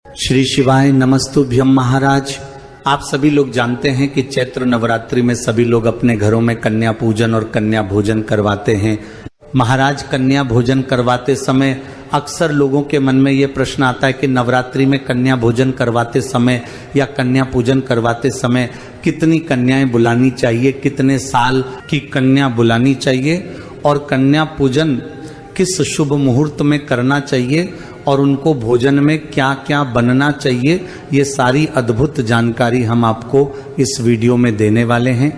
श्री शिवाय नमस्तुभ्यम महाराज। आप सभी लोग जानते हैं कि चैत्र नवरात्रि में सभी लोग अपने घरों में कन्या पूजन और कन्या भोजन करवाते हैं। महाराज, कन्या भोजन करवाते समय अक्सर लोगों के मन में ये प्रश्न आता है कि नवरात्रि में कन्या भोजन करवाते समय या कन्या पूजन करवाते समय कितनी कन्याएं बुलानी चाहिए, कितने साल की कन्या बुलानी चाहिए और कन्या पूजन किस शुभ मुहूर्त में करना चाहिए और उनको भोजन में क्या क्या बनना चाहिए। ये सारी अद्भुत जानकारी हम आपको इस वीडियो में देने वाले हैं।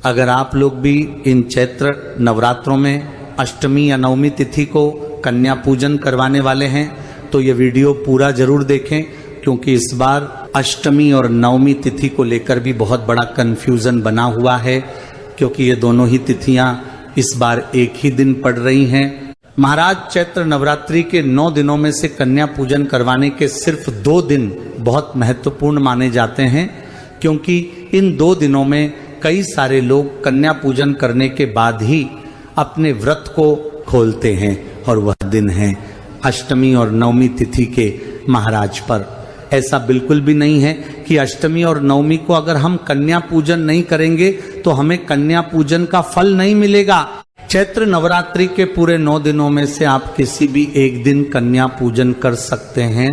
अगर आप लोग भी इन चैत्र नवरात्रों में अष्टमी या नवमी तिथि को कन्या पूजन करवाने वाले हैं तो ये वीडियो पूरा जरूर देखें, क्योंकि इस बार अष्टमी और नवमी तिथि को लेकर भी बहुत बड़ा कंफ्यूजन बना हुआ है, क्योंकि ये दोनों ही तिथियां इस बार एक ही दिन पड़ रही हैं। महाराज, चैत्र नवरात्रि के 9 दिनों में से कन्या पूजन करवाने के सिर्फ 2 दिन बहुत महत्वपूर्ण माने जाते हैं, क्योंकि इन 2 दिनों में कई सारे लोग कन्या पूजन करने के बाद ही अपने व्रत को खोलते हैं और वह दिन है अष्टमी और नवमी तिथि के। महाराज, पर ऐसा बिल्कुल भी नहीं है कि अष्टमी और नवमी को अगर हम कन्या पूजन नहीं करेंगे तो हमें कन्या पूजन का फल नहीं मिलेगा। चैत्र नवरात्रि के पूरे 9 दिनों में से आप किसी भी एक दिन कन्या पूजन कर सकते हैं।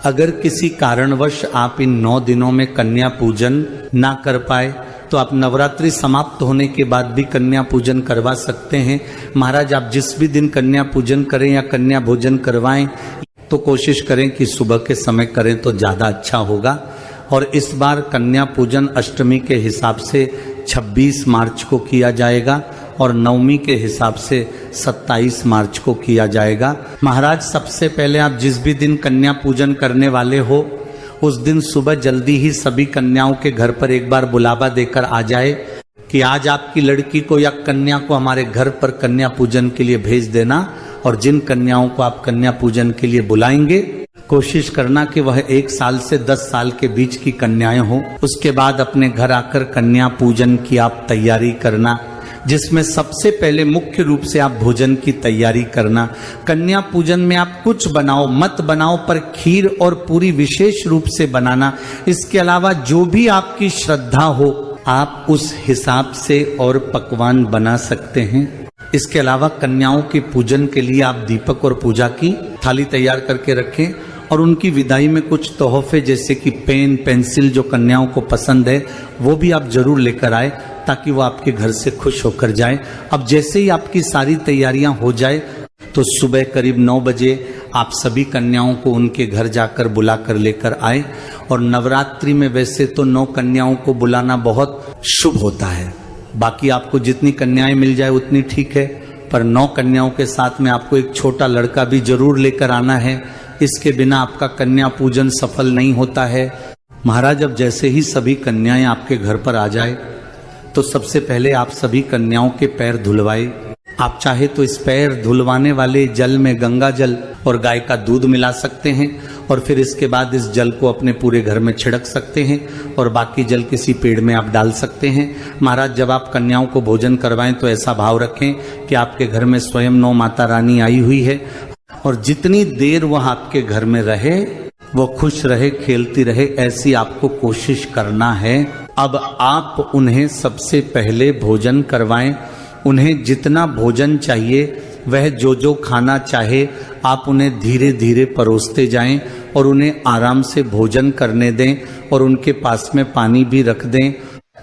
अगर किसी कारणवश आप इन 9 दिनों में कन्या पूजन ना कर पाए तो आप नवरात्रि समाप्त होने के बाद भी कन्या पूजन करवा सकते हैं। महाराज, आप जिस भी दिन कन्या पूजन करें या कन्या भोजन करवाएं तो कोशिश करें कि सुबह के समय करें तो ज़्यादा अच्छा होगा। और इस बार कन्या पूजन अष्टमी के हिसाब से 26 मार्च को किया जाएगा और नवमी के हिसाब से 27 मार्च को किया जाएगा। महाराज, सबसे पहले आप जिस भी दिन कन्या पूजन करने वाले हो उस दिन सुबह जल्दी ही सभी कन्याओं के घर पर एक बार बुलावा देकर आ जाए कि आज आपकी लड़की को या कन्या को हमारे घर पर कन्या पूजन के लिए भेज देना। और जिन कन्याओं को आप कन्या पूजन के लिए बुलाएंगे कोशिश करना कि वह 1 साल से 10 साल के बीच की कन्याएं हों। उसके बाद अपने घर आकर कन्या पूजन की आप तैयारी करना, जिसमें सबसे पहले मुख्य रूप से आप भोजन की तैयारी करना। कन्या पूजन में आप कुछ बनाओ मत बनाओ, पर खीर और पूरी विशेष रूप से बनाना। इसके अलावा जो भी आपकी श्रद्धा हो आप उस हिसाब से और पकवान बना सकते हैं। इसके अलावा कन्याओं के पूजन के लिए आप दीपक और पूजा की थाली तैयार करके रखें और उनकी विदाई में कुछ तोहफे जैसे कि पेन पेंसिल जो कन्याओं को पसंद है वो भी आप जरूर लेकर आए, ताकि वो आपके घर से खुश होकर जाए। अब जैसे ही आपकी सारी तैयारियां हो जाए तो सुबह करीब 9 बजे आप सभी कन्याओं को उनके घर जाकर बुला कर लेकर आए। और नवरात्रि में वैसे तो 9 कन्याओं को बुलाना बहुत शुभ होता है, बाकी आपको जितनी कन्याएं मिल जाए उतनी ठीक है, पर 9 कन्याओं के साथ में आपको एक छोटा लड़का भी जरूर लेकर आना है। इसके बिना आपका कन्या पूजन सफल नहीं होता है। महाराज, अब जैसे ही सभी कन्याएं आपके घर पर आ जाए तो सबसे पहले आप सभी कन्याओं के पैर धुलवाए। आप चाहे तो इस पैर धुलवाने वाले जल में गंगा जल और गाय का दूध मिला सकते हैं और फिर इसके बाद इस जल को अपने पूरे घर में छिड़क सकते हैं और बाकी जल किसी पेड़ में आप डाल सकते हैं। महाराज, जब आप कन्याओं को भोजन करवाएं तो ऐसा भाव रखें कि आपके घर में स्वयं 9 माता रानी आई हुई है और जितनी देर वह आपके घर में रहे वो खुश रहे, खेलती रहे, ऐसी आपको कोशिश करना है। अब आप उन्हें सबसे पहले भोजन करवाएं। उन्हें जितना भोजन चाहिए वह जो खाना चाहे आप उन्हें धीरे धीरे परोसते जाएं और उन्हें आराम से भोजन करने दें और उनके पास में पानी भी रख दें।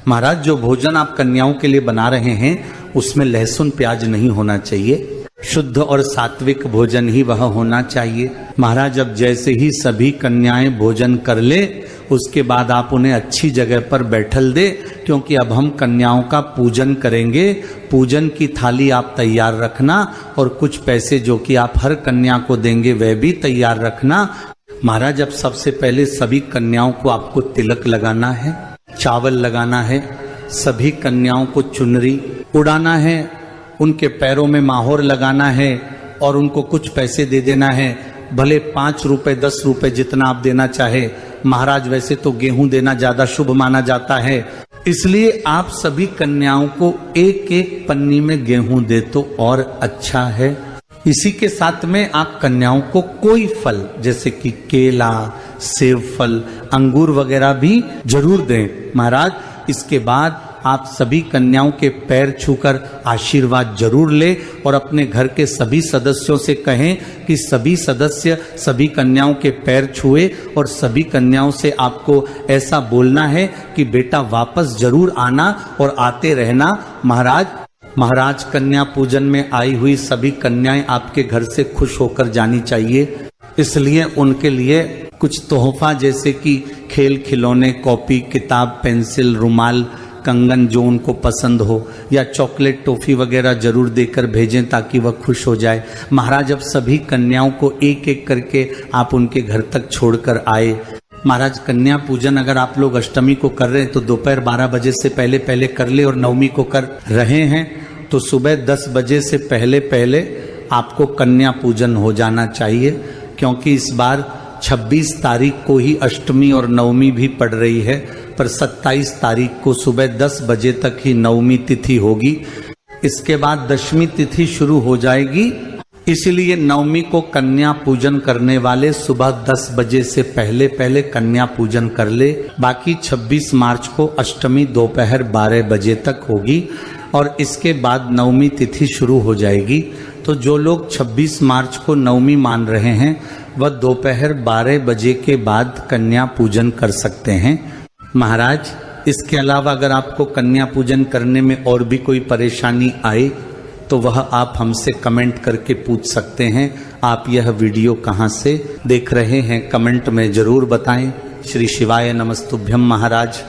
महाराज, जो भोजन आप कन्याओं के लिए बना रहे हैं उसमें लहसुन प्याज नहीं होना चाहिए, शुद्ध और सात्विक भोजन ही वह होना चाहिए। महाराज, अब जैसे ही सभी कन्याएं भोजन कर ले उसके बाद आप उन्हें अच्छी जगह पर बैठल दे, क्योंकि अब हम कन्याओं का पूजन करेंगे। पूजन की थाली आप तैयार रखना और कुछ पैसे जो कि आप हर कन्या को देंगे वह भी तैयार रखना। महाराज, अब सबसे पहले सभी कन्याओं को आपको तिलक लगाना है, चावल लगाना है, सभी कन्याओं को चुनरी उड़ाना है, उनके पैरों में माहौर लगाना है और उनको कुछ पैसे दे देना है, भले 5 रुपए 10 रुपए जितना आप देना चाहे। महाराज, वैसे तो गेहूं देना ज्यादा शुभ माना जाता है, इसलिए आप सभी कन्याओं को एक एक पन्नी में गेहूं दे तो और अच्छा है। इसी के साथ में आप कन्याओं को कोई फल जैसे कि केला, सेब फल, अंगूर वगैरह भी जरूर दें महाराज। इसके बाद आप सभी कन्याओं के पैर छूकर आशीर्वाद जरूर ले और अपने घर के सभी सदस्यों से कहें कि सभी सदस्य सभी कन्याओं के पैर छुए और सभी कन्याओं से आपको ऐसा बोलना है कि बेटा वापस जरूर आना और आते रहना। महाराज कन्या पूजन में आई हुई सभी कन्याएं आपके घर से खुश होकर जानी चाहिए, इसलिए उनके लिए कुछ तोहफा जैसे कि खेल खिलौने, कॉपी, किताब, पेंसिल, रुमाल, कंगन जो उनको पसंद हो या चॉकलेट, टॉफी वगैरह जरूर देकर भेजें ताकि वह खुश हो जाए। महाराज अब सभी कन्याओं को एक एक करके आप उनके घर तक छोड़कर आए। महाराज कन्या पूजन अगर आप लोग अष्टमी को कर रहे हैं तो दोपहर 12 बजे से पहले पहले कर ले, और नवमी को कर रहे हैं तो सुबह 10 बजे से पहले पहले आपको कन्या पूजन हो जाना चाहिए, क्योंकि इस बार 26 तारीख को ही अष्टमी और नवमी भी पड़ रही है, पर 27 तारीख को सुबह 10 बजे तक ही नवमी तिथि होगी। इसके बाद दशमी तिथि शुरू हो जाएगी, इसलिए नवमी को कन्या पूजन करने वाले सुबह 10 बजे से पहले पहले कन्या पूजन कर ले। बाकी 26 मार्च को अष्टमी दोपहर 12 बजे तक होगी और इसके बाद नवमी तिथि शुरू हो जाएगी। तो जो लोग 26 मार्च को नवमी मान रहे हैं वह दोपहर 12 बजे के बाद कन्या पूजन कर सकते हैं। महाराज इसके अलावा अगर आपको कन्या पूजन करने में और भी कोई परेशानी आए तो वह आप हमसे कमेंट करके पूछ सकते हैं। आप यह वीडियो कहाँ से देख रहे हैं कमेंट में जरूर बताएं। श्री शिवाय नमस्तुभ्यम महाराज।